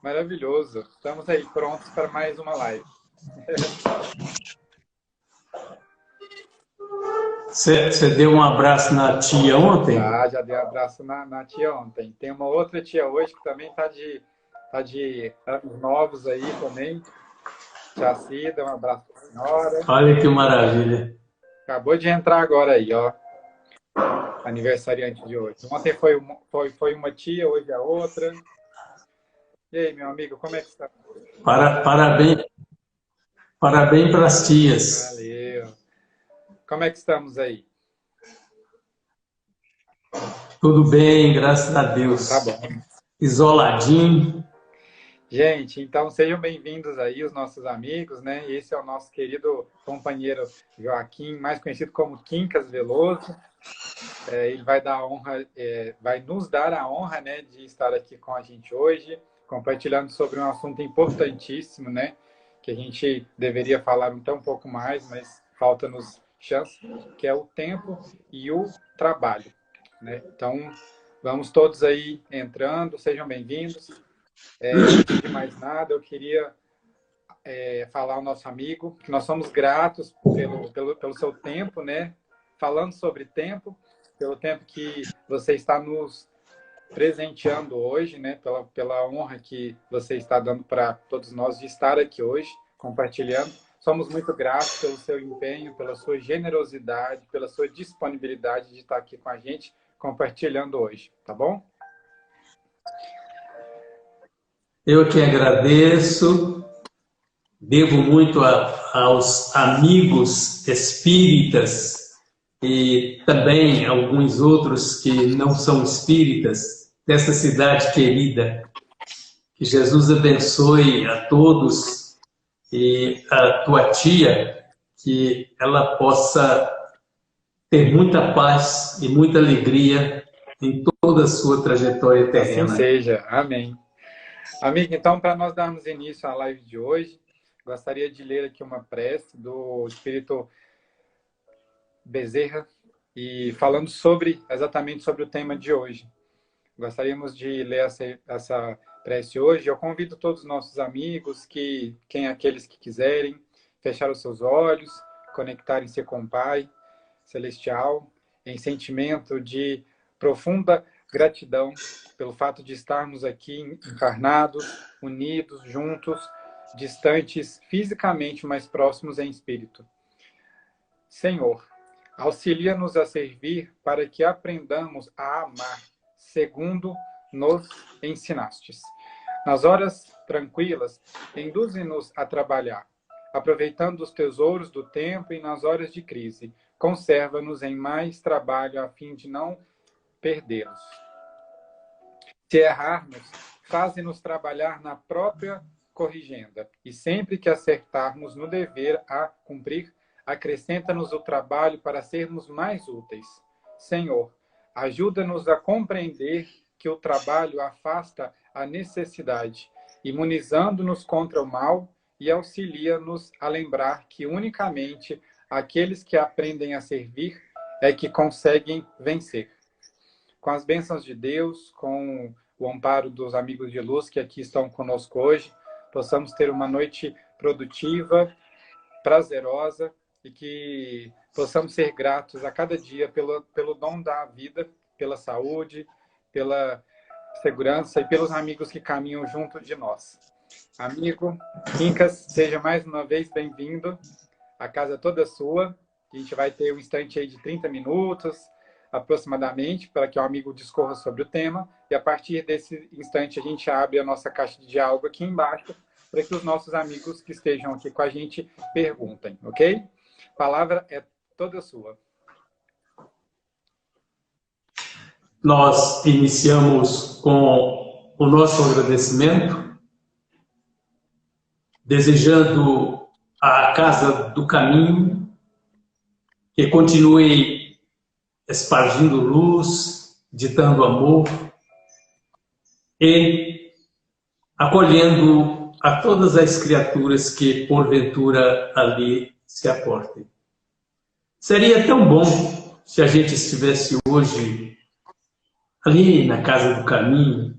Maravilhoso. Estamos aí prontos para mais uma live. Você deu um abraço na tia ontem? Já dei um abraço na tia ontem. Tem uma outra tia hoje que também tá de anos novos aí também. Tia Cida, um abraço para a senhora. Olha que maravilha. Acabou de entrar agora aí, ó. Aniversariante de hoje. Ontem foi uma tia, hoje a outra. E aí, meu amigo, como é que está? Parabéns para as tias. Valeu. Como é que estamos aí? Tudo bem, graças a Deus. Tá bom. Isoladinho. Gente, então sejam bem-vindos aí os nossos amigos, né? Esse é o nosso querido companheiro Joaquim, mais conhecido como Quincas Veloso. Ele vai dar a honra, vai nos dar a honra, né, de estar aqui com a gente hoje, compartilhando sobre um assunto importantíssimo, né? Que a gente deveria falar um pouco mais, mas falta-nos chance, que é o tempo e o trabalho, né? Então, vamos todos aí entrando, sejam bem-vindos. Antes de mais nada, eu queria falar ao nosso amigo que nós somos gratos pelo seu tempo, né? Falando sobre tempo, pelo tempo que você está nos presenteando hoje, né? Pela honra que você está dando para todos nós de estar aqui hoje, compartilhando. Somos muito gratos pelo seu empenho, pela sua generosidade, pela sua disponibilidade de estar aqui com a gente, compartilhando hoje, tá bom? Eu que agradeço. Devo muito aos amigos espíritas e também alguns outros que não são espíritas dessa cidade querida. Que Jesus abençoe a todos e a tua tia, que ela possa ter muita paz e muita alegria em toda a sua trajetória terrena. Assim seja. Amém. Amigo, então, para nós darmos início à live de hoje, gostaria de ler aqui uma prece do Espírito Bezerra, e falando exatamente sobre o tema de hoje. Gostaríamos de ler essa prece hoje. Eu convido todos os nossos amigos, aqueles que quiserem, fechar os seus olhos, conectarem-se com o Pai Celestial, em sentimento de profunda gratidão pelo fato de estarmos aqui encarnados, unidos, juntos, distantes fisicamente, mas próximos em espírito. Senhor, auxilia-nos a servir para que aprendamos a amar, segundo nos ensinastes. Nas horas tranquilas, induze-nos a trabalhar, aproveitando os tesouros do tempo, e nas horas de crise, conserva-nos em mais trabalho a fim de não perdê-los. Se errarmos, faze-nos trabalhar na própria corrigenda, e sempre que acertarmos no dever a cumprir, acrescenta-nos o trabalho para sermos mais úteis. Senhor, ajuda-nos a compreender que o trabalho afasta a necessidade, imunizando-nos contra o mal, e auxilia-nos a lembrar que unicamente aqueles que aprendem a servir é que conseguem vencer. Com as bênçãos de Deus, com o amparo dos amigos de luz que aqui estão conosco hoje, possamos ter uma noite produtiva, prazerosa, e que possamos ser gratos a cada dia pelo dom da vida, pela saúde, pela segurança e pelos amigos que caminham junto de nós. Amigo Quincas, seja mais uma vez bem-vindo. A casa é toda sua. A gente vai ter um instante aí de 30 minutos, aproximadamente, para que o amigo discorra sobre o tema. E a partir desse instante, a gente abre a nossa caixa de diálogo aqui embaixo, para que os nossos amigos que estejam aqui com a gente perguntem, ok? A palavra é toda sua. Nós iniciamos com o nosso agradecimento, desejando à Casa do Caminho que continue espargindo luz, ditando amor e acolhendo a todas as criaturas que porventura ali se aportem. Seria tão bom se a gente estivesse hoje ali na Casa do Caminho,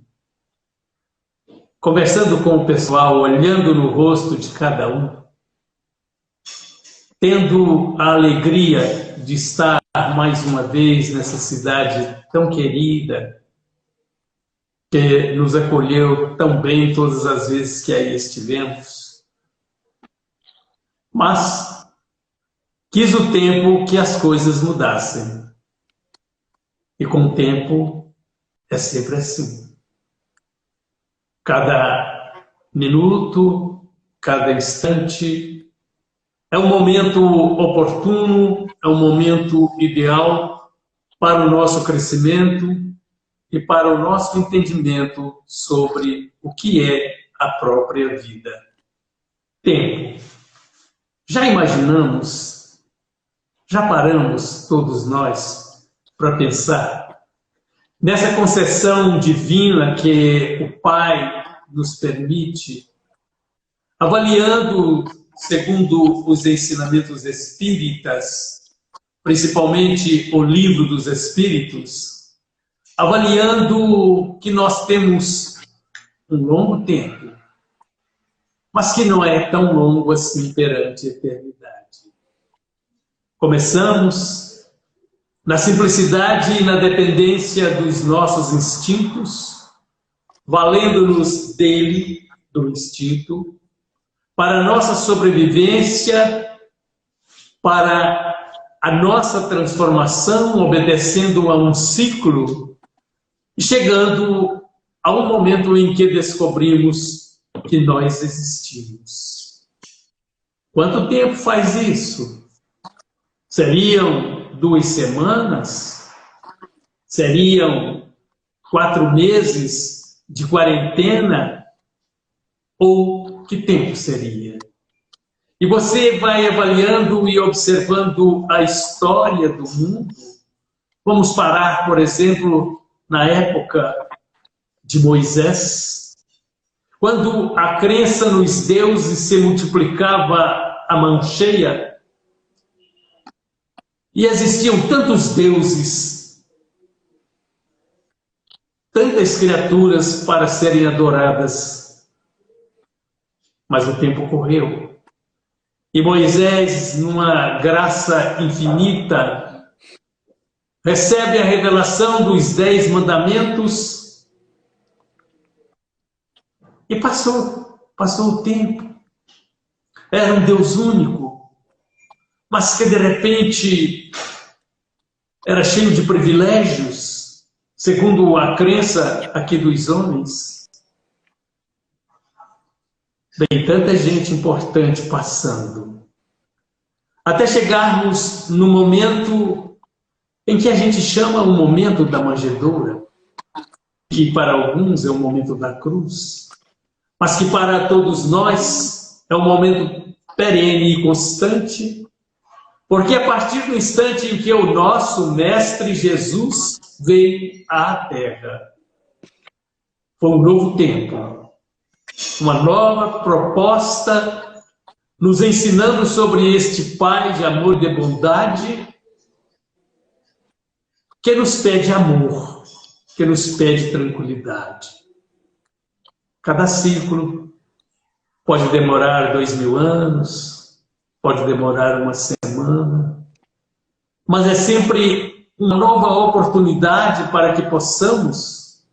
conversando com o pessoal, olhando no rosto de cada um, tendo a alegria de estar mais uma vez nessa cidade tão querida, que nos acolheu tão bem todas as vezes que aí estivemos. Mas quis o tempo que as coisas mudassem. E com o tempo é sempre assim. Cada minuto, cada instante é um momento oportuno, é um momento ideal para o nosso crescimento e para o nosso entendimento sobre o que é a própria vida. Tempo. Já imaginamos, já paramos todos nós para pensar nessa concessão divina que o Pai nos permite, avaliando, segundo os ensinamentos espíritas, principalmente o Livro dos Espíritos, avaliando que nós temos um longo tempo, mas que não é tão longo assim perante a eternidade. Começamos na simplicidade e na dependência dos nossos instintos, valendo-nos dele, do instinto, para a nossa sobrevivência, para a nossa transformação, obedecendo a um ciclo, e chegando a um momento em que descobrimos que nós existimos. Quanto tempo faz isso? Seriam 2 semanas? Seriam 4 meses de quarentena? Ou que tempo seria? E você vai avaliando e observando a história do mundo. Vamos parar, por exemplo, na época de Moisés, quando a crença nos deuses se multiplicava a mão cheia, e existiam tantos deuses, tantas criaturas para serem adoradas, mas o tempo correu. E Moisés, numa graça infinita, recebe a revelação dos 10 mandamentos e passou o tempo. Era um Deus único, mas que de repente era cheio de privilégios, segundo a crença aqui dos homens. Bem, tanta gente importante passando, até chegarmos no momento em que a gente chama o momento da manjedoura, que para alguns é o momento da cruz, mas que para todos nós é um momento perene e constante, porque a partir do instante em que o nosso Mestre Jesus veio à Terra, foi um novo tempo, uma nova proposta, nos ensinando sobre este Pai de amor e de bondade, que nos pede amor, que nos pede tranquilidade. Cada ciclo pode demorar 2000 anos, pode demorar uma semana, mas é sempre uma nova oportunidade para que possamos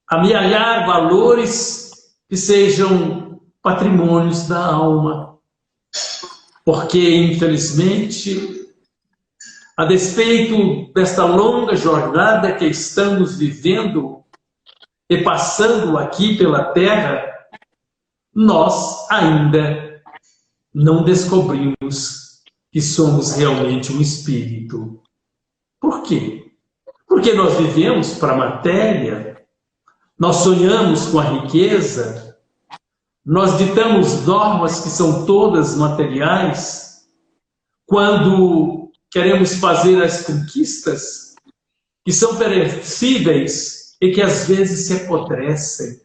amealhar valores que sejam patrimônios da alma. Porque, infelizmente, a despeito desta longa jornada que estamos vivendo e passando aqui pela Terra, nós ainda não descobrimos que somos realmente um espírito. Por quê? Porque nós vivemos para a matéria, nós sonhamos com a riqueza, nós ditamos normas que são todas materiais, quando queremos fazer as conquistas que são perecíveis e que às vezes se apodrecem.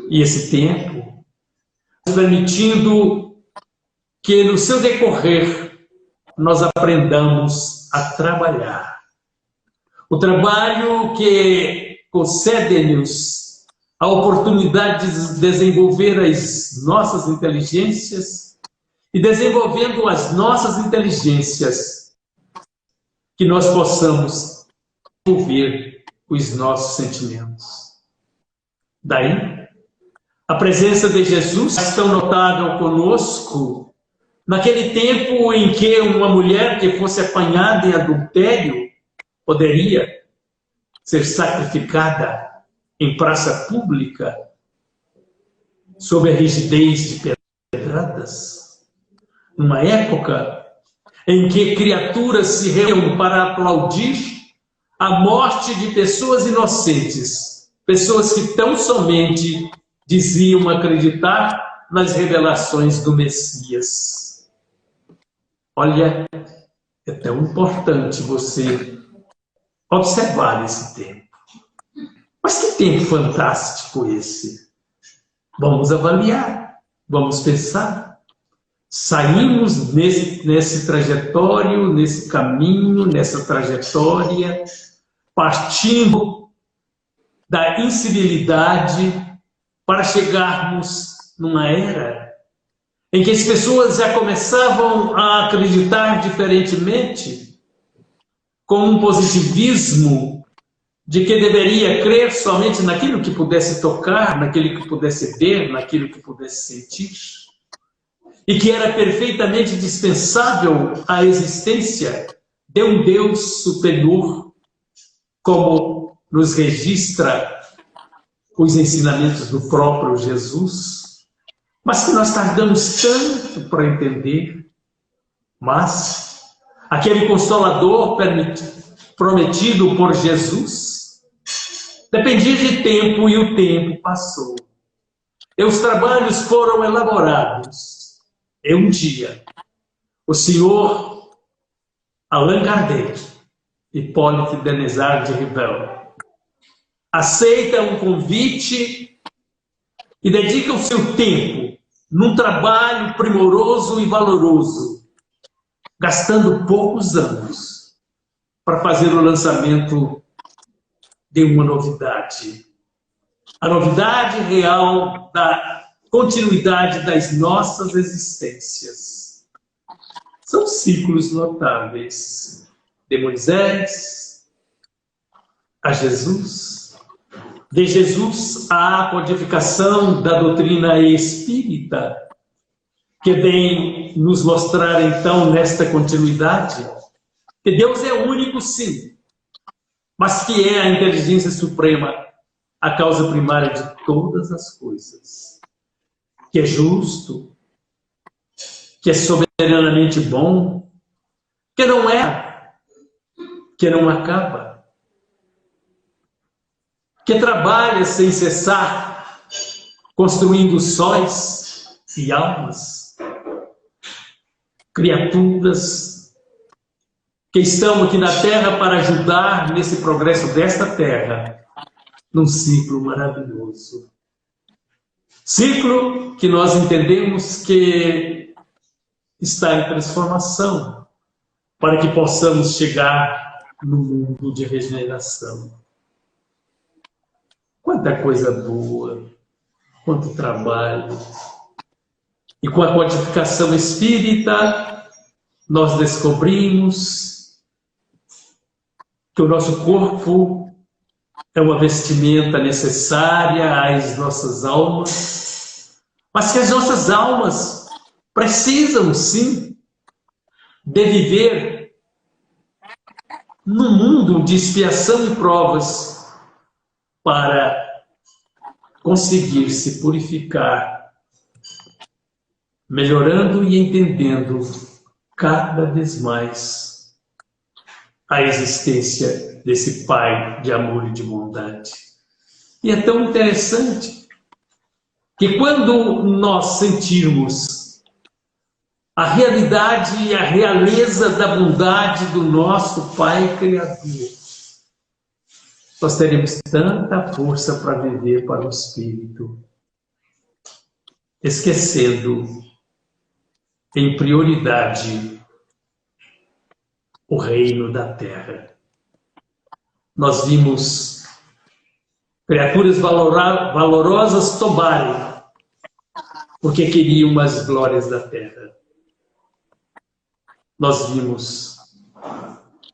E esse tempo, permitindo que no seu decorrer nós aprendamos a trabalhar. O trabalho que concede-nos a oportunidade de desenvolver as nossas inteligências e, desenvolvendo as nossas inteligências, que nós possamos desenvolver os nossos sentimentos. Daí, a presença de Jesus é tão notável conosco naquele tempo em que uma mulher que fosse apanhada em adultério poderia ser sacrificada em praça pública sob a rigidez de pedradas. Numa época em que criaturas se reuniam para aplaudir a morte de pessoas inocentes, pessoas que tão somente diziam acreditar nas revelações do Messias. Olha, é tão importante você observar esse tempo. Mas que tempo fantástico esse! Vamos avaliar, vamos pensar. Saímos nesse trajetório, nesse caminho, nessa trajetória, partindo da incivilidade para chegarmos numa era em que as pessoas já começavam a acreditar diferentemente, com um positivismo de que deveria crer somente naquilo que pudesse tocar, naquilo que pudesse ver, naquilo que pudesse sentir, e que era perfeitamente dispensável a existência de um Deus superior, como nos registra os ensinamentos do próprio Jesus, mas que nós tardamos tanto para entender. Mas aquele Consolador prometido por Jesus dependia de tempo, e o tempo passou. E os trabalhos foram elaborados. E um dia, o senhor Allan Kardec, Hippolyte Denisard de Rivel, aceita um convite e dedica o seu tempo num trabalho primoroso e valoroso, gastando poucos anos para fazer o lançamento de uma novidade. A novidade real da continuidade das nossas existências. São ciclos notáveis. De Moisés a Jesus, de Jesus à codificação da doutrina espírita, que vem nos mostrar então nesta continuidade que Deus é único, sim, mas que é a inteligência suprema, a causa primária de todas as coisas, que é justo, que é soberanamente bom, que não acaba, que trabalha sem cessar, construindo sóis e almas, criaturas que estão aqui na Terra para ajudar nesse progresso desta Terra, num ciclo maravilhoso. Ciclo que nós entendemos que está em transformação, para que possamos chegar no mundo de regeneração. Quanta coisa boa, quanto trabalho. E com a codificação espírita, nós descobrimos que o nosso corpo é uma vestimenta necessária às nossas almas, mas que as nossas almas precisam, sim, de viver num mundo de expiação e provas para conseguir se purificar, melhorando e entendendo cada vez mais a existência desse Pai de amor e de bondade. E é tão interessante que quando nós sentirmos a realidade e a realeza da bondade do nosso Pai Criador, nós teremos tanta força para viver para o Espírito, esquecendo em prioridade o reino da terra. Nós vimos Criaturas valorosas tobarem, porque queriam as glórias da terra. Nós vimos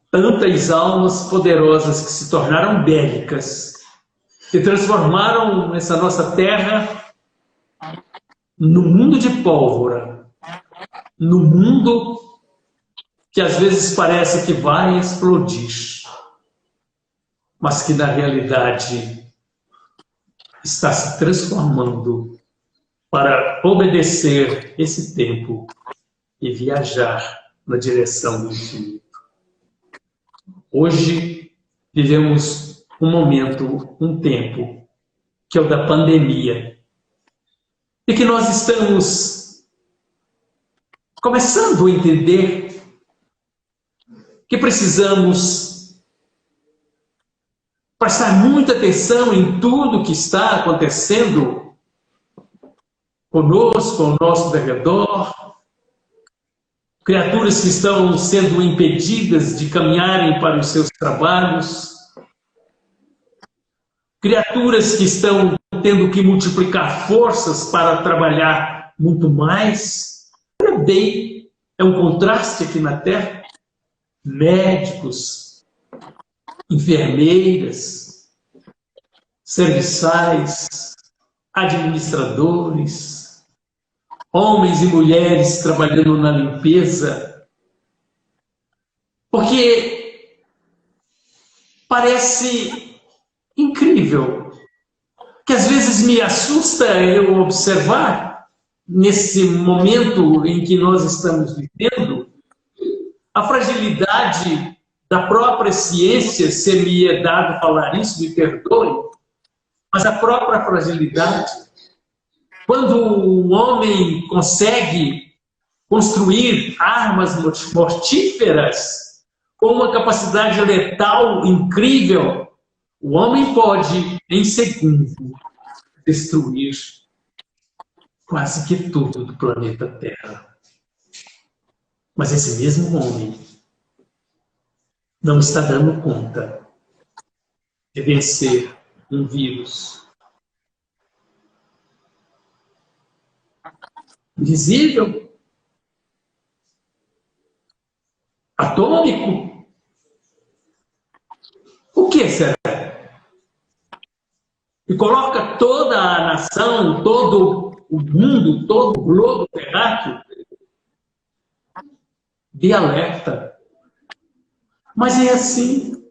tantas almas poderosas que se tornaram bélicas, que transformaram essa nossa terra no mundo de pólvora, no mundo que às vezes parece que vai explodir, mas que na realidade está se transformando para obedecer esse tempo e viajar na direção do infinito. Hoje vivemos um momento, um tempo, que é o da pandemia, e que nós estamos começando a entender que precisamos prestar muita atenção em tudo que está acontecendo conosco, ao nosso derredor, criaturas que estão sendo impedidas de caminharem para os seus trabalhos, criaturas que estão tendo que multiplicar forças para trabalhar muito mais. Olha bem, é um contraste aqui na Terra. Médicos, enfermeiras, serviçais, administradores, homens e mulheres trabalhando na limpeza, porque parece incrível, que às vezes me assusta eu observar, nesse momento em que nós estamos vivendo, a fragilidade da própria ciência, se me é dado falar isso, me perdoe, mas a própria fragilidade. Quando o homem consegue construir armas mortíferas com uma capacidade letal incrível, o homem pode, em segundo, destruir quase que tudo do planeta Terra. Mas esse mesmo homem não está dando conta de vencer um vírus invisível, atômico. O que será? E coloca toda a nação, todo o mundo, todo o globo terráqueo de alerta. Mas é assim.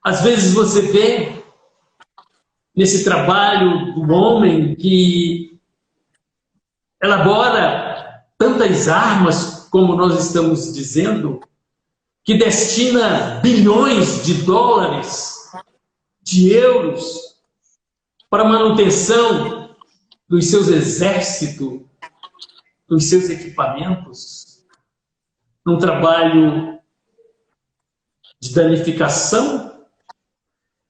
Às vezes você vê nesse trabalho do homem que elabora tantas armas, como nós estamos dizendo, que destina bilhões de dólares, de euros, para a manutenção dos seus exércitos, dos seus equipamentos, num trabalho de danificação,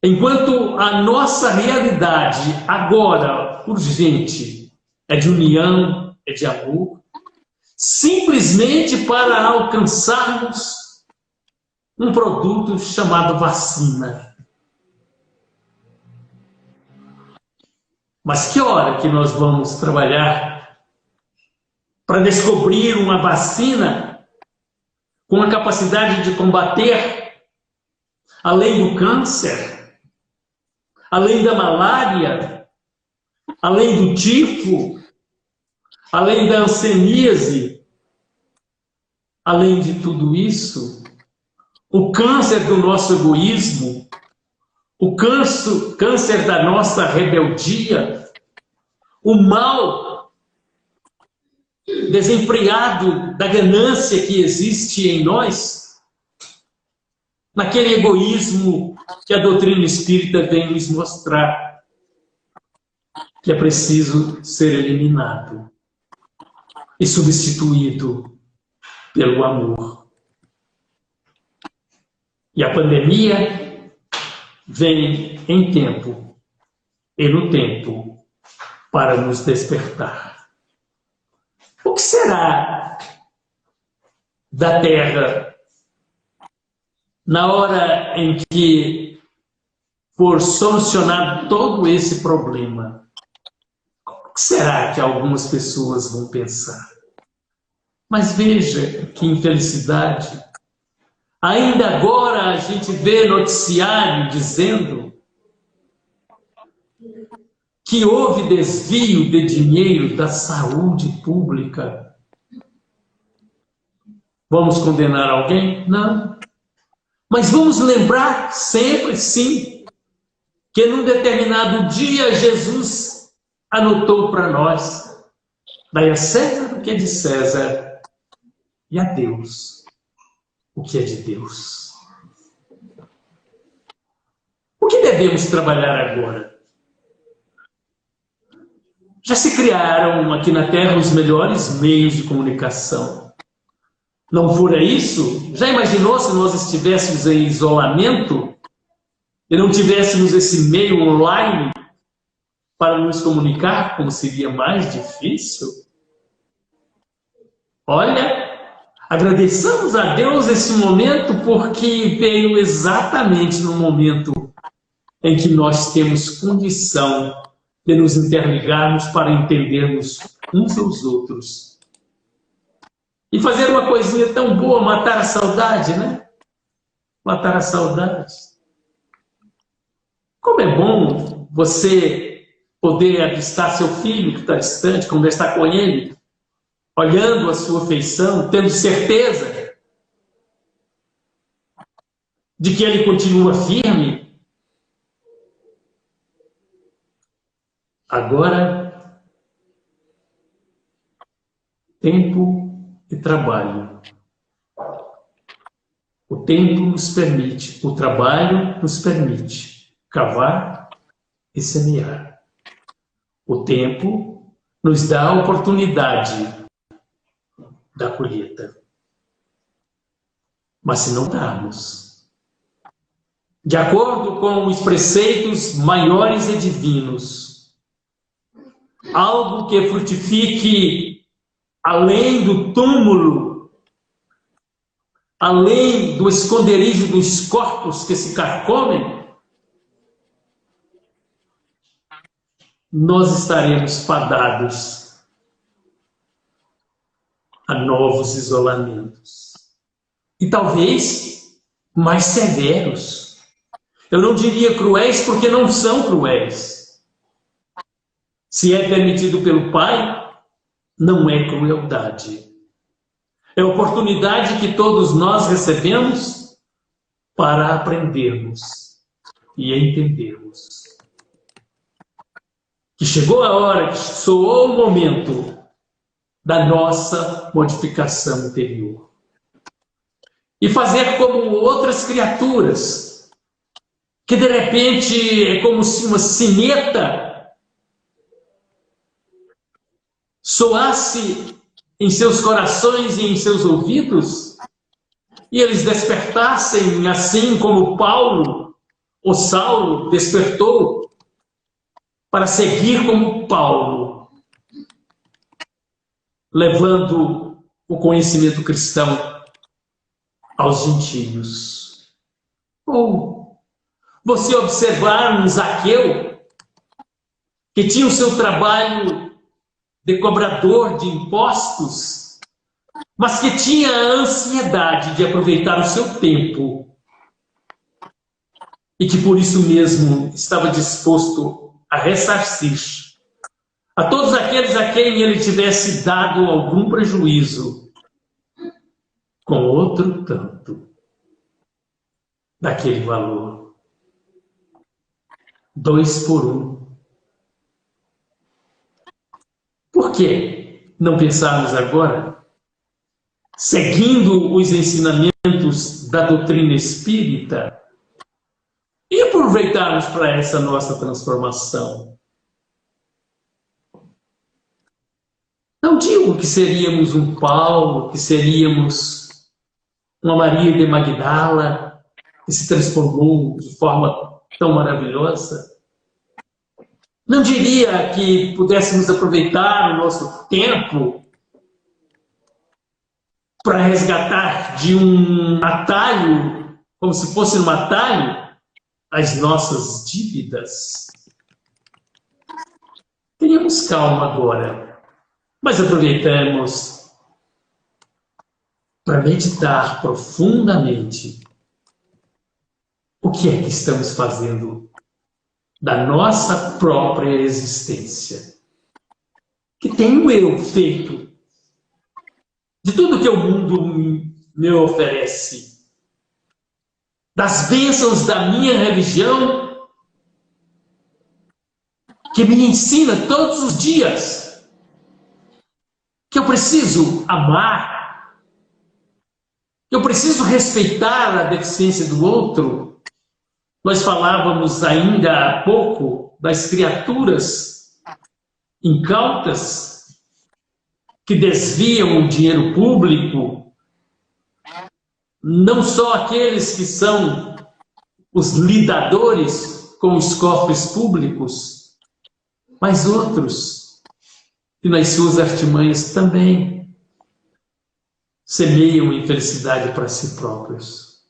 enquanto a nossa realidade agora, urgente, é de união, é de amor, simplesmente para alcançarmos um produto chamado vacina. Mas que hora que nós vamos trabalhar para descobrir uma vacina com a capacidade de combater, além do câncer, além da malária, além do tifo, além da hanseníase, além de tudo isso, o câncer do nosso egoísmo, o câncer da nossa rebeldia, o mal desenfreado da ganância que existe em nós, naquele egoísmo que a doutrina espírita vem nos mostrar, que é preciso ser eliminado e substituído pelo amor. E a pandemia vem em tempo e no tempo para nos despertar. O que será da Terra na hora em que for solucionado todo esse problema, o que será que algumas pessoas vão pensar? Mas veja que infelicidade. Ainda agora a gente vê noticiário dizendo que houve desvio de dinheiro da saúde pública. Vamos condenar alguém? Não. Mas vamos lembrar sempre, sim, que num determinado dia Jesus anotou para nós: dai a César o que é de César e a Deus o que é de Deus. O que devemos trabalhar agora? Já se criaram aqui na Terra os melhores meios de comunicação. Não fora isso, já imaginou se nós estivéssemos em isolamento e não tivéssemos esse meio online para nos comunicar, como seria mais difícil? Olha, agradeçamos a Deus esse momento, porque veio exatamente no momento em que nós temos condição de nos interligarmos para entendermos uns aos outros. E fazer uma coisinha tão boa, matar a saudade, né? Matar a saudade. Como é bom você poder avistar seu filho que está distante, conversar com ele, olhando a sua feição, tendo certeza de que ele continua firme. Agora, tempo e trabalho. O tempo nos permite, o trabalho nos permite cavar e semear. O tempo nos dá a oportunidade da colheita. Mas se não darmos, de acordo com os preceitos maiores e divinos, algo que frutifique além do túmulo, além do esconderijo dos corpos que se carcomem, nós estaremos fadados a novos isolamentos. E talvez mais severos. Eu não diria cruéis, porque não são cruéis. Se é permitido pelo Pai, não é crueldade. É oportunidade que todos nós recebemos para aprendermos e entendermos que chegou a hora, que soou o momento da nossa modificação interior. E fazer como outras criaturas, que de repente é como se uma sineta soasse em seus corações e em seus ouvidos, e eles despertassem assim como Paulo, ou Saulo, despertou para seguir como Paulo, levando o conhecimento cristão aos gentios. Ou você observar um Zaqueu, que tinha o seu trabalho de cobrador de impostos, mas que tinha a ansiedade de aproveitar o seu tempo e que por isso mesmo estava disposto a ressarcir a todos aqueles a quem ele tivesse dado algum prejuízo com outro tanto daquele valor. 2 por 1. Por que não pensarmos agora, seguindo os ensinamentos da doutrina espírita, e aproveitarmos para essa nossa transformação? Não digo que seríamos um Paulo, que seríamos uma Maria de Magdala, que se transformou de forma tão maravilhosa. Não diria que pudéssemos aproveitar o nosso tempo para resgatar de um atalho, como se fosse um atalho, as nossas dívidas. Tenhamos calma agora, mas aproveitamos para meditar profundamente o que é que estamos fazendo da nossa própria existência. Que tenho eu feito de tudo que o mundo me oferece, das bênçãos da minha religião, que me ensina todos os dias que eu preciso amar, que eu preciso respeitar a deficiência do outro. Nós falávamos ainda há pouco das criaturas incautas que desviam o dinheiro público, não só aqueles que são os lidadores com os cofres públicos, mas outros que nas suas artimanhas também semeiam infelicidade para si próprios.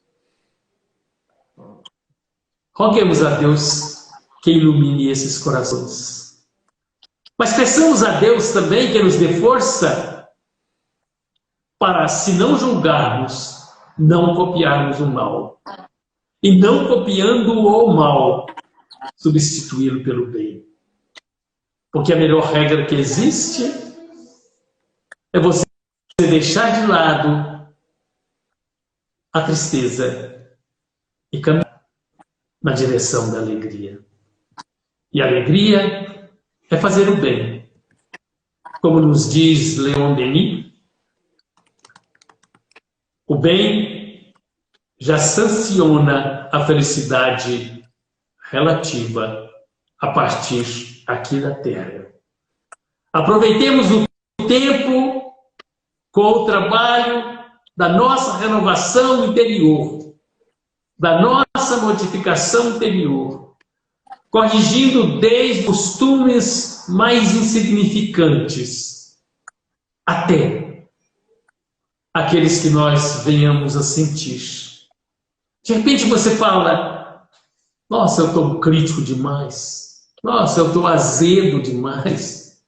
Roguemos a Deus que ilumine esses corações. Mas peçamos a Deus também que nos dê força para, se não julgarmos, não copiarmos o mal. E não copiando o mal, substituí-lo pelo bem. Porque a melhor regra que existe é você deixar de lado a tristeza e caminhar na direção da alegria. E a alegria é fazer o bem. Como nos diz Leon Denis, o bem já sanciona a felicidade relativa a partir aqui da Terra. Aproveitemos o tempo com o trabalho da nossa renovação interior, da nossa modificação interior, corrigindo desde costumes mais insignificantes até aqueles que nós venhamos a sentir. De repente você fala, nossa, eu estou crítico demais, nossa, eu estou azedo demais,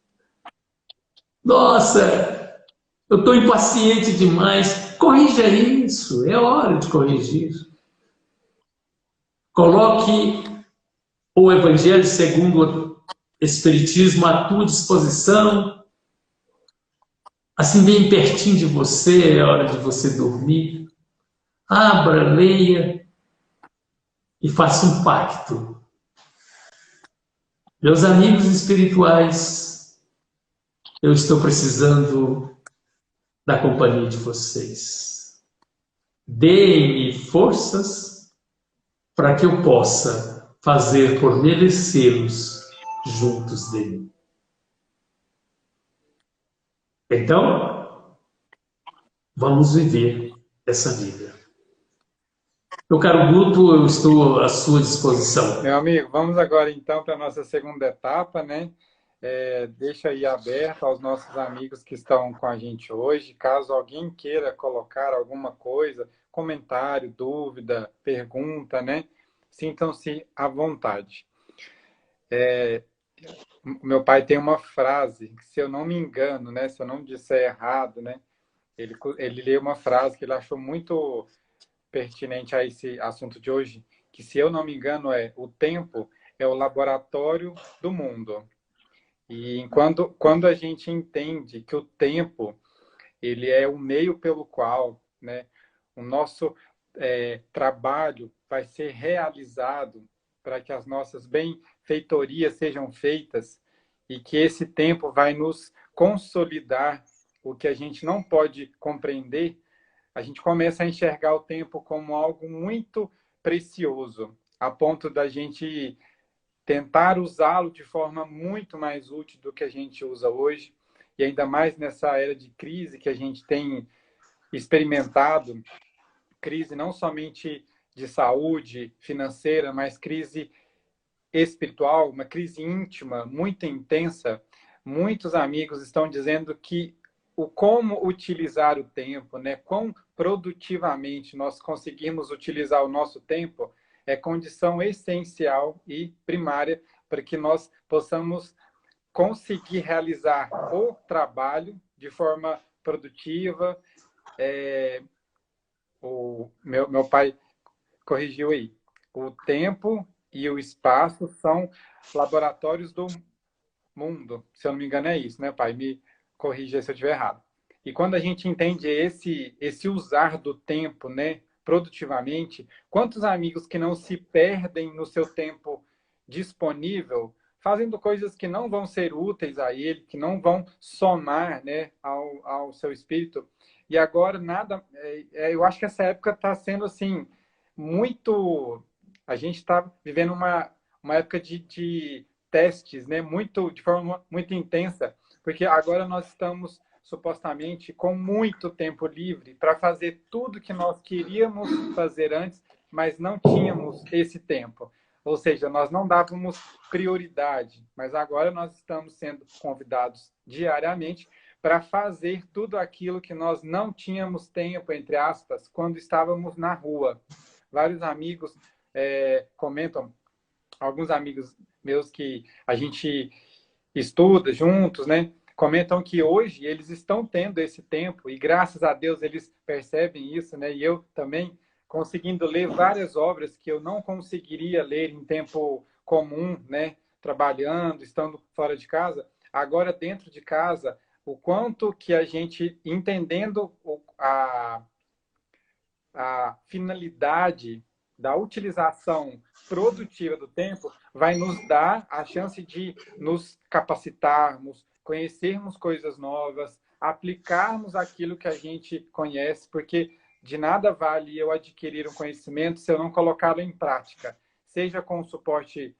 nossa, eu estou impaciente demais. Corrija isso, é hora de corrigir. Coloque o Evangelho segundo o Espiritismo à tua disposição, assim bem pertinho de você, é hora de você dormir. Abra, leia e faça um pacto. Meus amigos espirituais, eu estou precisando da companhia de vocês. Deem-me forças para que eu possa fazer por merecê-los juntos de mim. Então, vamos viver essa vida. Meu caro Guto, eu estou à sua disposição. Meu amigo, vamos agora então para a nossa segunda etapa, né? Deixa aí aberto aos nossos amigos que estão com a gente hoje. Caso alguém queira colocar alguma coisa, comentário, dúvida, pergunta, né? Sintam-se à vontade. Meu pai tem uma frase, que, se eu não me engano, né? Se eu não disser errado, né? Ele leu uma frase que ele achou muito pertinente a esse assunto de hoje, que, se eu não me engano, o tempo é o laboratório do mundo. E quando a gente entende que o tempo ele é o meio pelo qual, né, o nosso trabalho vai ser realizado para que as nossas benfeitorias sejam feitas, e que esse tempo vai nos consolidar o que a gente não pode compreender, a gente começa a enxergar o tempo como algo muito precioso, a ponto da gente tentar usá-lo de forma muito mais útil do que a gente usa hoje, e ainda mais nessa era de crise que a gente tem experimentado, crise não somente de saúde financeira, mas crise espiritual, uma crise íntima muito intensa. Muitos amigos estão dizendo que o como utilizar o tempo, né, quão produtivamente nós conseguimos utilizar o nosso tempo, é condição essencial e primária para que nós possamos conseguir realizar o trabalho de forma produtiva. O meu pai corrigiu aí. O tempo e o espaço são laboratórios do mundo. Se eu não me engano, é isso, né, pai? Me corrija se eu estiver errado. E quando a gente entende esse usar do tempo, né, produtivamente, quantos amigos que não se perdem no seu tempo disponível, fazendo coisas que não vão ser úteis a ele, que não vão somar, né, ao seu espírito. E agora, eu acho que essa época está sendo, assim, muito... A gente está vivendo uma época de testes, né, de forma muito intensa, porque agora nós estamos supostamente com muito tempo livre para fazer tudo que nós queríamos fazer antes, mas não tínhamos esse tempo. Ou seja, nós não dávamos prioridade, mas agora nós estamos sendo convidados diariamente para fazer tudo aquilo que nós não tínhamos tempo, entre aspas, quando estávamos na rua. Vários amigos comentam, alguns amigos meus que a gente estuda juntos, né? Comentam que hoje eles estão tendo esse tempo e graças a Deus eles percebem isso, né? E eu também conseguindo ler várias obras que eu não conseguiria ler em tempo comum, né? Trabalhando, estando fora de casa. Agora, dentro de casa, o quanto que a gente, entendendo a finalidade da utilização produtiva do tempo, vai nos dar a chance de nos capacitarmos, conhecermos coisas novas, aplicarmos aquilo que a gente conhece, porque de nada vale eu adquirir um conhecimento se eu não colocá-lo em prática, seja com suporte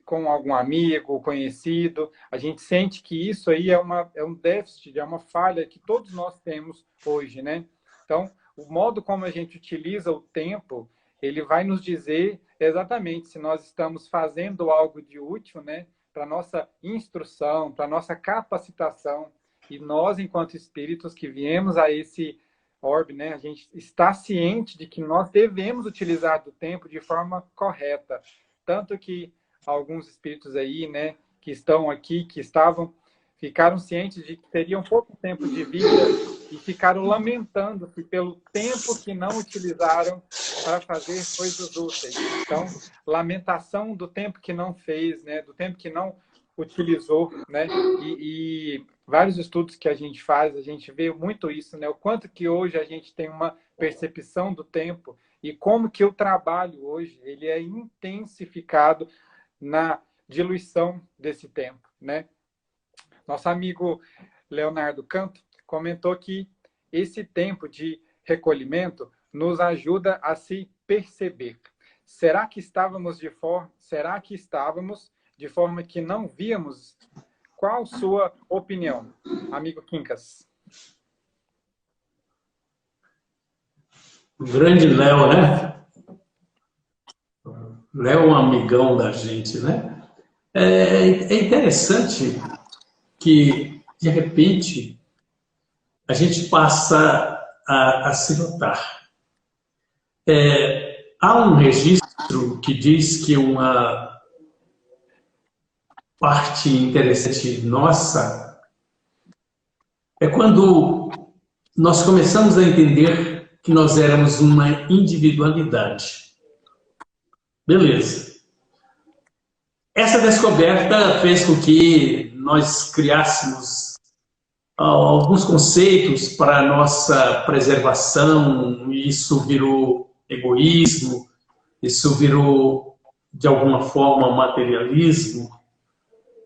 com algum amigo, conhecido. A gente sente que isso aí é um déficit, é uma falha que todos nós temos hoje, né? Então, o modo como a gente utiliza o tempo, ele vai nos dizer exatamente se nós estamos fazendo algo de útil, né? Para nossa instrução, para nossa capacitação. E nós, enquanto espíritos que viemos a esse orbe, né, a gente está ciente de que nós devemos utilizar do tempo de forma correta. Tanto que alguns espíritos aí, né, que estão aqui, ficaram cientes de que teriam pouco tempo de vida e ficaram lamentando-se pelo tempo que não utilizaram para fazer coisas úteis. Então, lamentação do tempo que não fez, né? Do tempo que não utilizou, né? E vários estudos que a gente faz, a gente vê muito isso, né? O quanto que hoje a gente tem uma percepção do tempo e como que o trabalho hoje ele é intensificado na diluição desse tempo, né? Nosso amigo Leonardo Canto comentou que esse tempo de recolhimento nos ajuda a se perceber. Será que estávamos de forma que não víamos? Qual sua opinião, amigo Quincas? O grande Léo, né? Léo é um amigão da gente, né? É interessante que, de repente, a gente passa a se notar. Há um registro que diz que uma parte interessante nossa é quando nós começamos a entender que nós éramos uma individualidade. Beleza. Essa descoberta fez com que nós criássemos alguns conceitos para a nossa preservação, e isso virou egoísmo, isso virou, de alguma forma, materialismo.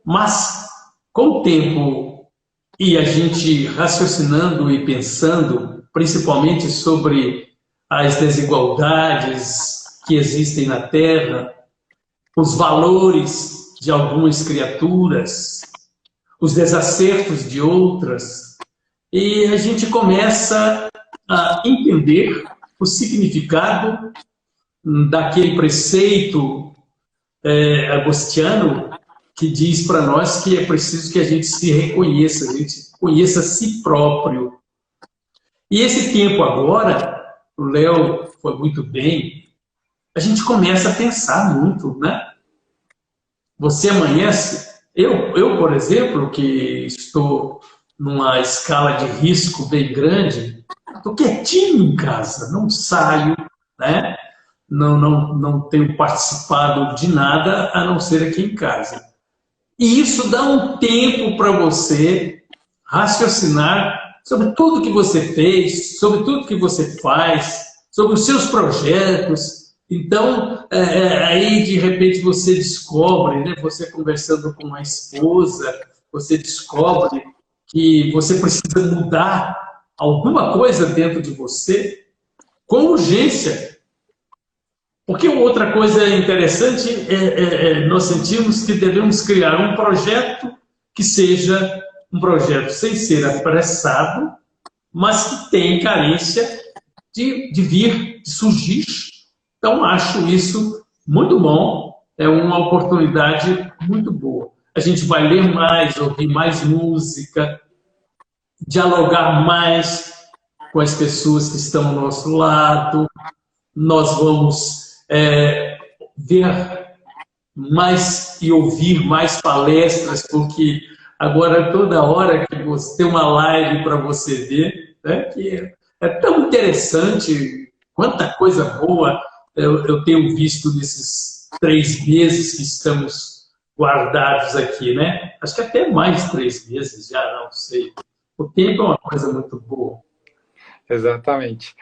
Mas, com o tempo, e a gente raciocinando e pensando, principalmente sobre as desigualdades que existem na Terra, os valores de algumas criaturas, os desacertos de outras, e a gente começa a entender o significado daquele preceito agostiano que diz para nós que é preciso que a gente se reconheça, a gente conheça a si próprio. E esse tempo agora, o Léo foi muito bem, a gente começa a pensar muito, né? Você amanhece... Eu, por exemplo, que estou numa escala de risco bem grande, estou quietinho em casa, não saio, né? Não tenho participado de nada a não ser aqui em casa. E isso dá um tempo para você raciocinar sobre tudo que você fez, sobre tudo que você faz, sobre os seus projetos. Então, aí de repente você descobre, né, você conversando com a esposa, você descobre que você precisa mudar alguma coisa dentro de você com urgência. Porque outra coisa interessante nós sentimos que devemos criar um projeto que seja um projeto sem ser apressado, mas que tem carência de vir, de surgir. Então, acho isso muito bom, é uma oportunidade muito boa. A gente vai ler mais, ouvir mais música, dialogar mais com as pessoas que estão ao nosso lado, nós vamos ver mais e ouvir mais palestras, porque agora toda hora que você tem uma live para você ver, né, que é tão interessante, quanta coisa boa eu tenho visto nesses 3 meses que estamos guardados aqui, né? Acho que até mais de 3 meses já, não sei. O tempo é uma coisa muito boa. Exatamente.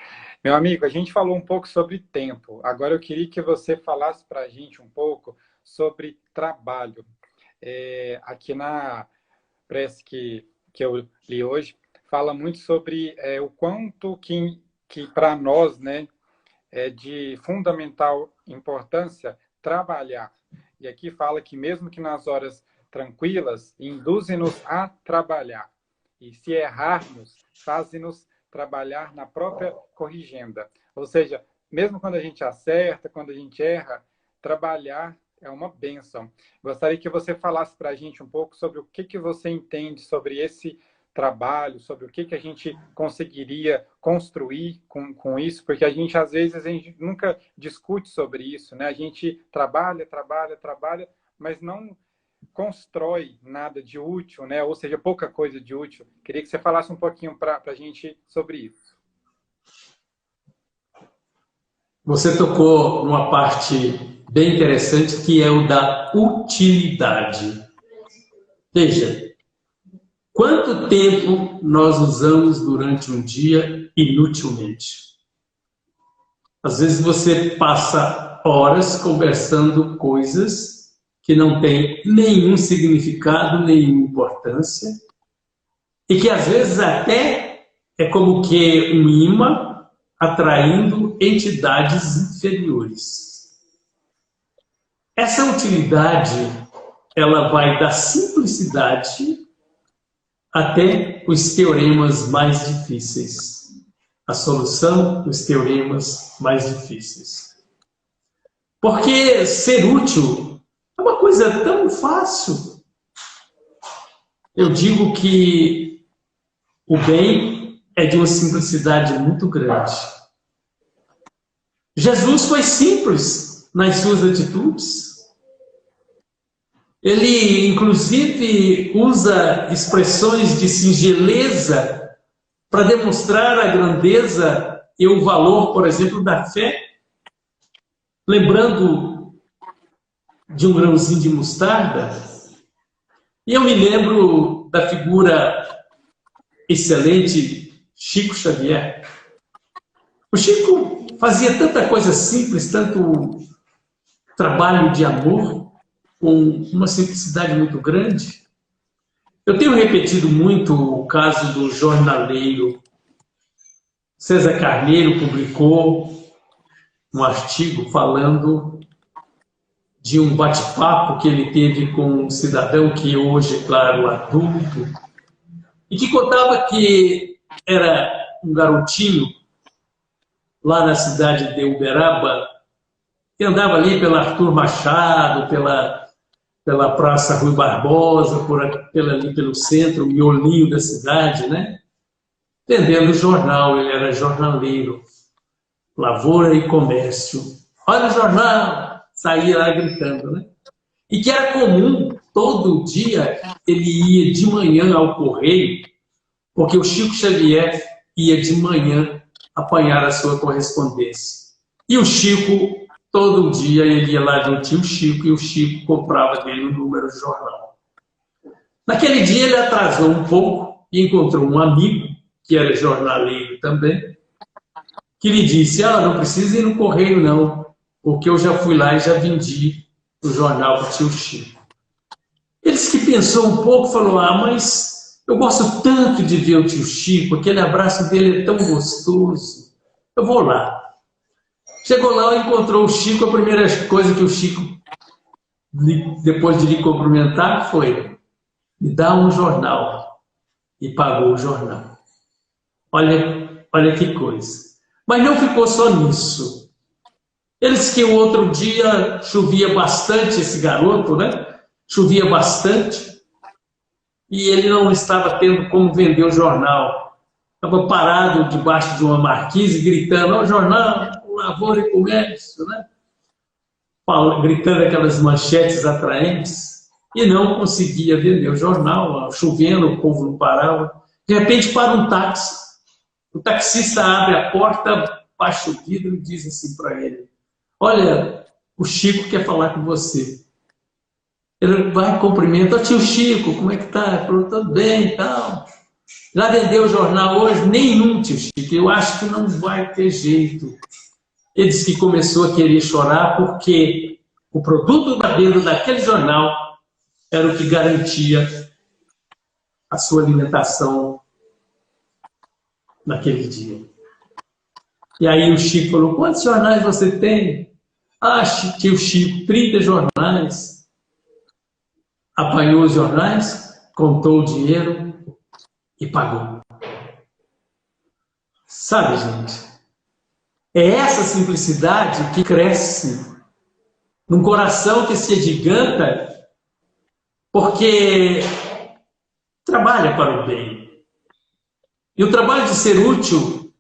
Meu amigo, a gente falou um pouco sobre tempo. Agora eu queria que você falasse para a gente um pouco sobre trabalho. Aqui na prece que eu li hoje, fala muito sobre o quanto que para nós, né, é de fundamental importância trabalhar. E aqui fala que mesmo que nas horas tranquilas, induzem-nos a trabalhar. E se errarmos, fazem-nos trabalhar na própria corrigenda. Ou seja, mesmo quando a gente acerta, quando a gente erra, trabalhar é uma bênção. Gostaria que você falasse para a gente um pouco sobre o que você entende sobre esse trabalho, sobre o que a gente conseguiria construir com isso, porque às vezes, a gente nunca discute sobre isso, né? A gente trabalha, mas não constrói nada de útil, né? Ou seja, pouca coisa de útil. Queria que você falasse um pouquinho para a gente sobre isso. Você tocou numa parte bem interessante, que é o da utilidade. Veja, quanto tempo nós usamos durante um dia inutilmente? Às vezes você passa horas conversando coisas que não têm nenhum significado, nenhuma importância, e que às vezes até é como que um imã atraindo entidades inferiores. Essa utilidade, ela vai da simplicidade até os teoremas mais difíceis. A solução dos teoremas mais difíceis. Porque ser útil é uma coisa tão fácil. Eu digo que o bem é de uma simplicidade muito grande. Jesus foi simples nas suas atitudes. Ele, inclusive, usa expressões de singeleza para demonstrar a grandeza e o valor, por exemplo, da fé. Lembrando de um grãozinho de mostarda. E eu me lembro da figura excelente Chico Xavier. O Chico fazia tanta coisa simples, tanto trabalho de amor, com uma simplicidade muito grande. Eu tenho repetido muito o caso do jornaleiro. César Carneiro publicou um artigo falando de um bate-papo que ele teve com um cidadão que hoje, claro, adulto, e que contava que era um garotinho lá na cidade de Uberaba, que andava ali pela Arthur Machado, pela Praça Rui Barbosa, ali pelo centro, o miolinho da cidade, né? Vendendo jornal, ele era jornaleiro, lavoura e comércio. olha o jornal, saía lá gritando, né? E que era comum, todo dia, ele ia de manhã ao correio, porque o Chico Xavier ia de manhã apanhar a sua correspondência. E o Chico, todo dia, ele ia lá de um tio Chico, e o Chico comprava dele um número de jornal. Naquele dia ele atrasou um pouco e encontrou um amigo, que era jornaleiro também, que lhe disse, não precisa ir no correio não, porque eu já fui lá e já vendi o jornal para o tio Chico. Ele disse que pensou um pouco, falou, mas eu gosto tanto de ver o tio Chico, aquele abraço dele é tão gostoso, eu vou lá. Chegou lá e encontrou o Chico, a primeira coisa que o Chico, depois de lhe cumprimentar, foi, me dá um jornal. E pagou o jornal. Olha que coisa. Mas não ficou só nisso. Ele disse que o outro dia chovia bastante, esse garoto, né? Chovia bastante. E ele não estava tendo como vender o jornal. Estava parado debaixo de uma marquise, gritando, ó, jornal, Lavoura e Comércio, né? Gritando aquelas manchetes atraentes. E não conseguia vender o jornal, chovendo, o povo não parava. De repente, para um táxi. O taxista abre a porta, baixa o vidro e diz assim para ele, olha, o Chico quer falar com você. Ele vai cumprimenta, tio Chico, como é que tá? Ele falou, tudo bem e tal. Já vendeu o jornal hoje? Nenhum, tio Chico, eu acho que não vai ter jeito. Ele disse que começou a querer chorar porque o produto da venda daquele jornal era o que garantia a sua alimentação naquele dia. E aí o Chico falou, quantos jornais você tem? Tio Chico, 30 jornais. Apanhou os jornais, contou o dinheiro e pagou. Sabe, gente? É essa simplicidade que cresce num coração que se agiganta porque trabalha para o bem. E o trabalho de ser útil,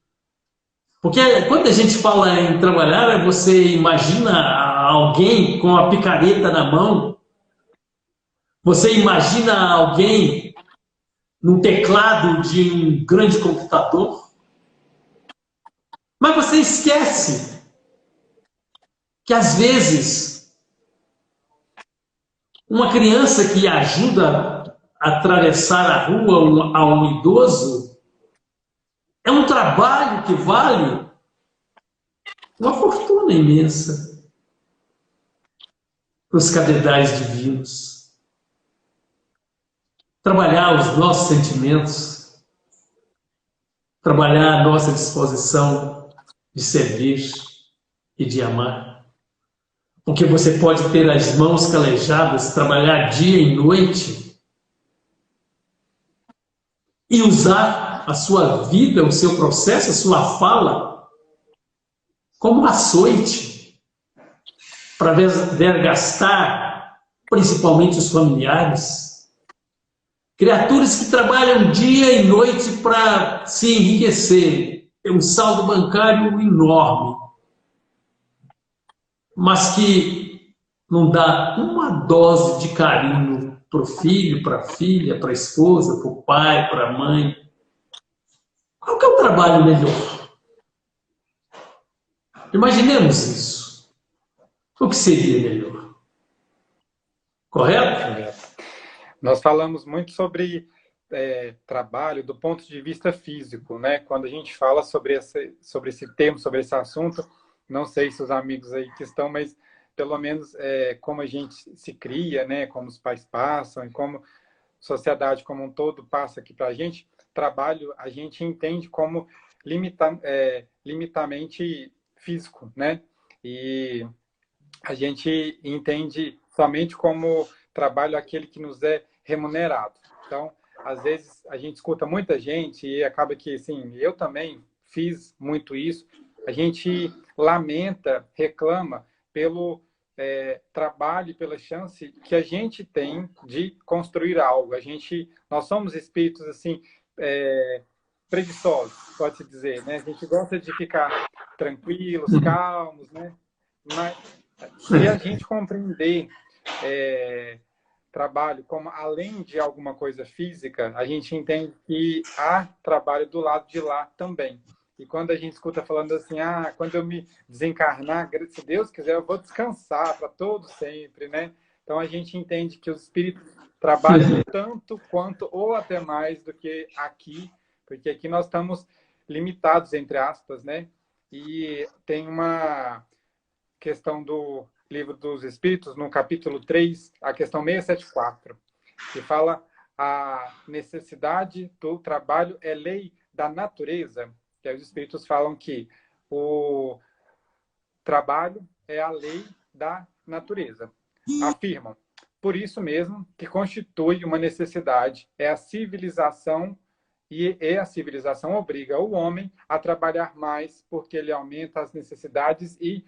porque quando a gente fala em trabalhar, você imagina alguém com a picareta na mão, você imagina alguém num teclado de um grande computador, mas você esquece que às vezes uma criança que ajuda a atravessar a rua a um idoso é um trabalho que vale uma fortuna imensa para os cabedais divinos. Trabalhar os nossos sentimentos, trabalhar a nossa disposição de servir e de amar. Porque você pode ter as mãos calejadas, trabalhar dia e noite e usar a sua vida, o seu processo, a sua fala como açoite para vergastar principalmente os familiares. Criaturas que trabalham dia e noite para se enriquecer, tem um saldo bancário enorme, mas que não dá uma dose de carinho para o filho, para a filha, para a esposa, para o pai, para a mãe. Qual que é o trabalho melhor? Imaginemos isso. O que seria melhor? Correto? Correto. Nós falamos muito sobre trabalho do ponto de vista físico, né? Quando a gente fala sobre esse tema, sobre esse assunto, não sei se os amigos aí que estão, mas pelo menos como a gente se cria, né? Como os pais passam e como a sociedade como um todo passa aqui para a gente, trabalho a gente entende como limitamente físico, né? E a gente entende somente como trabalho aquele que nos é remunerado. Então, às vezes, a gente escuta muita gente e acaba que, assim, eu também fiz muito isso, a gente lamenta, reclama pelo trabalho e pela chance que a gente tem de construir algo. Nós somos espíritos, assim, preguiçosos, pode-se dizer, né? A gente gosta de ficar tranquilos, calmos, né? Mas se a gente compreender trabalho como além de alguma coisa física, a gente entende que há trabalho do lado de lá também. E quando a gente escuta falando assim, quando eu me desencarnar, se Deus quiser, eu vou descansar para todo sempre, né? Então a gente entende que os espíritos trabalham tanto quanto ou até mais do que aqui, porque aqui nós estamos limitados, entre aspas, né? E tem uma questão do Livro dos Espíritos, no capítulo 3, a questão 674, que fala a necessidade do trabalho é lei da natureza, que os Espíritos falam que o trabalho é a lei da natureza. Afirmam, por isso mesmo que constitui uma necessidade, é a civilização e a civilização obriga o homem a trabalhar mais, porque ele aumenta as necessidades e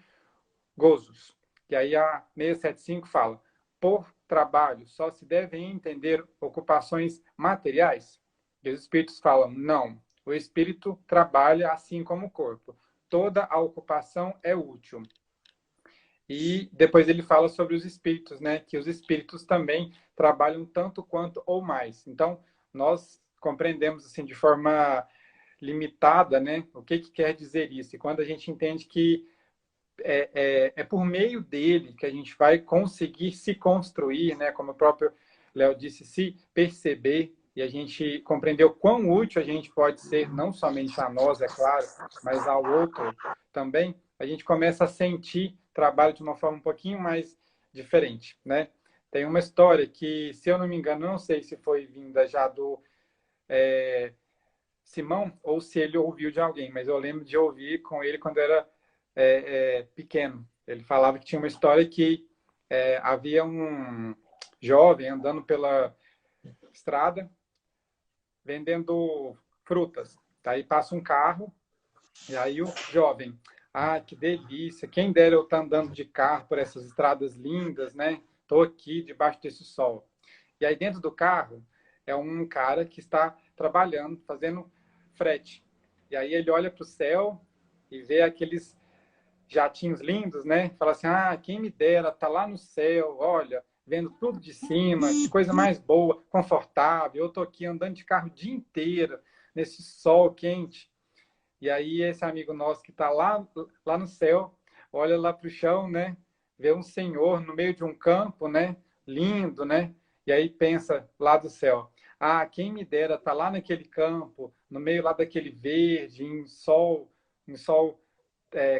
gozos. E aí a 675 fala, por trabalho só se devem entender ocupações materiais? E os espíritos falam, não, o espírito trabalha assim como o corpo. Toda a ocupação é útil. E depois ele fala sobre os espíritos, né? Que os espíritos também trabalham tanto quanto ou mais. Então, nós compreendemos assim de forma limitada, né? O que quer dizer isso? E quando a gente entende que é por meio dele que a gente vai conseguir se construir, né? Como o próprio Léo disse, se perceber e a gente compreender o quão útil a gente pode ser, não somente a nós, é claro, mas ao outro também, a gente começa a sentir trabalho de uma forma um pouquinho mais diferente, né? Tem uma história que, se eu não me engano, não sei se foi vinda já do Simão ou se ele ouviu de alguém, mas eu lembro de ouvir com ele quando era pequeno. Ele falava que tinha uma história que havia um jovem andando pela estrada vendendo frutas. Daí passa um carro e aí o jovem, que delícia, quem dera eu estar andando de carro por essas estradas lindas, né? Estou aqui debaixo desse sol. E aí dentro do carro é um cara que está trabalhando, fazendo frete. E aí ele olha para o céu e vê aqueles jatinhos lindos, né? Fala assim, quem me dera, tá lá no céu, olha, vendo tudo de cima, que coisa mais boa, confortável. Eu tô aqui andando de carro o dia inteiro, nesse sol quente. E aí esse amigo nosso que tá lá no céu, olha lá para o chão, né? Vê um senhor no meio de um campo, né? Lindo, né? E aí pensa lá do céu, quem me dera tá lá naquele campo, no meio lá daquele verde, em sol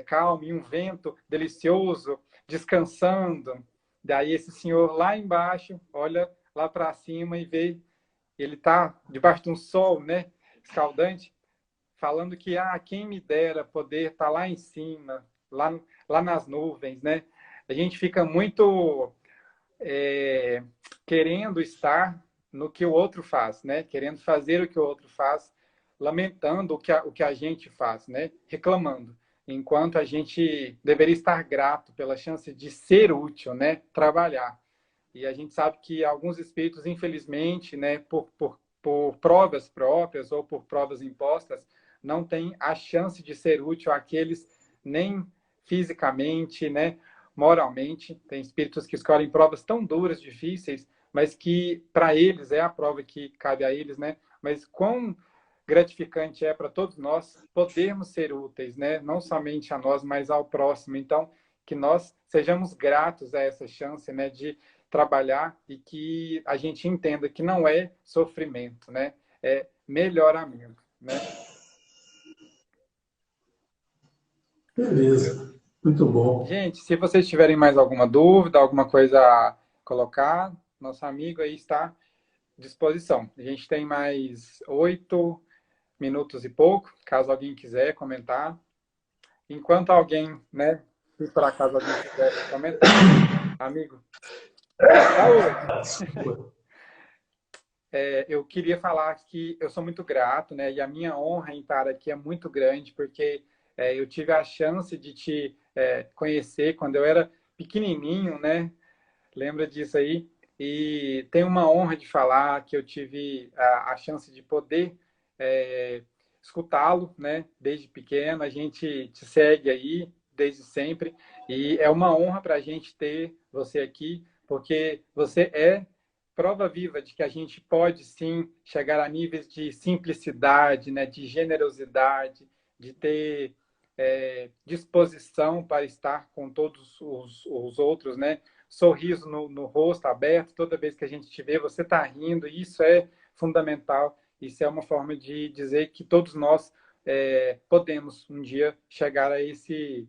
calmo, e um vento delicioso, descansando. Daí esse senhor lá embaixo olha lá para cima e vê, ele está debaixo de um sol, né, escaldante, falando que quem me dera poder estar lá em cima, lá nas nuvens, né? A gente fica muito querendo estar no que o outro faz, né? Querendo fazer o que o outro faz, lamentando o que a gente faz, né? Reclamando. Enquanto a gente deveria estar grato pela chance de ser útil, né? Trabalhar. E a gente sabe que alguns espíritos, infelizmente, né, por provas próprias ou por provas impostas, não têm a chance de ser útil àqueles nem fisicamente, né, moralmente. Tem espíritos que escolhem provas tão duras, difíceis, mas que para eles é a prova que cabe a eles, né? Mas quão gratificante é para todos nós podermos ser úteis, né? Não somente a nós, mas ao próximo. Então, que nós sejamos gratos a essa chance, né, de trabalhar e que a gente entenda que não é sofrimento, né? É melhoramento, né? Beleza, muito bom. Gente, se vocês tiverem mais alguma dúvida, alguma coisa a colocar, nosso amigo aí está à disposição. A gente tem mais 8 minutos e pouco, caso alguém quiser comentar. Enquanto alguém, né, se por acaso alguém quiser comentar, amigo, saúde! Eu queria falar que eu sou muito grato, né? E a minha honra em estar aqui é muito grande, porque eu tive a chance de te conhecer quando eu era pequenininho, né? Lembra disso aí? E tenho uma honra de falar que eu tive a chance de poder escutá-lo, né? Desde pequeno, a gente te segue aí, desde sempre. E é uma honra para a gente ter você aqui, porque você é prova viva de que a gente pode, sim, chegar a níveis de simplicidade, né, de generosidade, de ter disposição para estar com todos os outros, né? Sorriso no rosto aberto, toda vez que a gente te vê, você está rindo, e isso é fundamental. Isso é uma forma de dizer que todos nós podemos um dia chegar a esse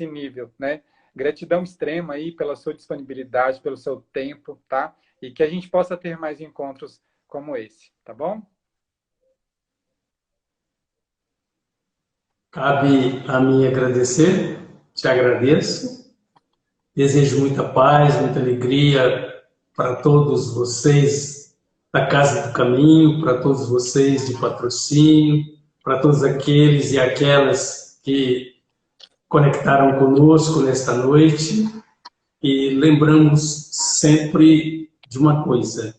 nível, né? Gratidão extrema aí pela sua disponibilidade, pelo seu tempo, tá? E que a gente possa ter mais encontros como esse, tá bom? Cabe a mim agradecer, te agradeço. Desejo muita paz, muita alegria para todos vocês da Casa do Caminho, para todos vocês de patrocínio, para todos aqueles e aquelas que conectaram conosco nesta noite. E lembramos sempre de uma coisa: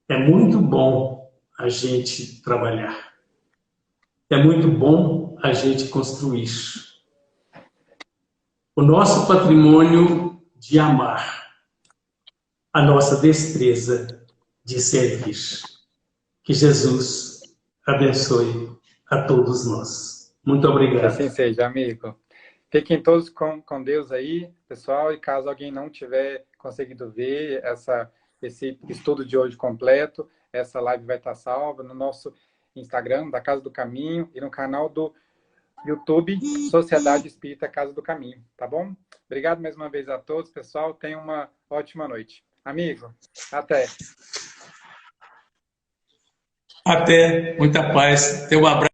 é muito bom a gente trabalhar, é muito bom a gente construir o nosso patrimônio de amar, a nossa destreza de servir. Que Jesus abençoe a todos nós. Muito Que obrigado. assim seja, amigo. Fiquem todos com Deus aí, pessoal, e caso alguém não tiver conseguido ver esse estudo de hoje completo, essa live vai estar salva no nosso Instagram, da Casa do Caminho, e no canal do YouTube, Sociedade Espírita Casa do Caminho, tá bom? Obrigado mais uma vez a todos, pessoal. Tenham uma ótima noite. Amigo, até. Até, muita paz. Tenha um abraço.